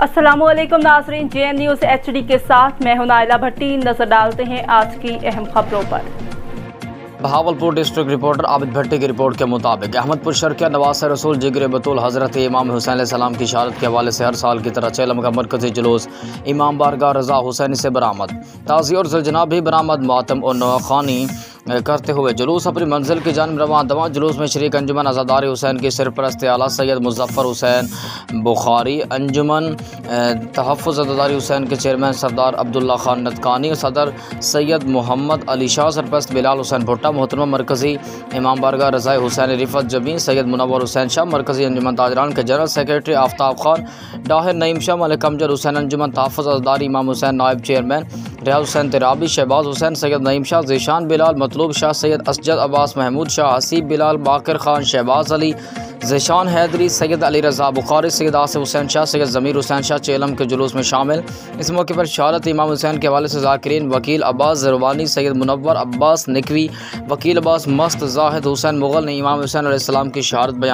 अस्सलामुअलैकुम नाज़रीन, JN news HD के साथ मैं हूं नाइला भट्टी। नजर डालते हैं आज की अहम खबरों पर। बहावलपुर डिस्ट्रिक्ट रिपोर्टर आबिद भट्टी की रिपोर्ट के मुताबिक अहमदपुर शर्किया नवास रसूल जिगर बतूल हज़रत इमाम हुसैन अलैहिस्सलाम की शहादत के हवाले से हर साल की तरह चेलम का मरकज़ी जुलूस इमाम बारगाह रज़ा हुसैनी से बरामद ताज़ी और ज़लजना भी बरामद मातम और नवाखानी करते हुए जुलूस अपनी मंजिल की जानिब रवान दवा। जुलूस में शरीक अंजुमन आज़ादारी हुसैन की सरपरस्त आला सैयद मुज़फ़्फ़र हुसैन बुखारी, अंजुमन तहफ़्फ़ुज़ आज़ादारी हुसैन के चेयरमैन सरदार अब्दुल्ला खान नतकानी, सदर सैयद मोहम्मद अली शाह, सरपरस्त बिलाल हुसैन भुट्टा, मोहतरमा मरकज़ी इमाम बारगाह रज़ा हुसैन रिफ़त जबीन, सैयद मुनव्वर हुसैन शाह, मरकज़ी अंजुमन ताजरान के जनरल सेक्रेटरी आफ्ताब खान, डाहिर नईम शाह, मलिक अमजद हुसैन, अंजुमन तहफ़्फ़ुज़ आज़ादारी इमाम हुसैन नायब चेयरमैन रियाज हुसैन तिराबी, शहबाज हुसैन, सैयद नईम शाह, ज़ीशान बिलाल, मतलूब शाह, सैयद असजद अब्बास, महमूद शाह, हसीब बिलाल, बाकर खान, शहबाज अली, ज़ीशान हैदरी, सैयद अली रज़ा बुखारी, सैयद आसिफ हुसैन शाह, सैयद ज़मीर हुसैन शाह चेलम के जुलूस में शामिल। इस मौके पर शहादत इमाम हुसैन के हवाले से ज़ाकिरीन वकील अब्बास ज़रवानी, सैयद मुनव्वर अब्बास निकवी, वकील अब्बास मस्त, ज़ाहिद हुसैन मुग़ल ने इमाम हुसैन अलैहिस्सलाम की शहादत बयान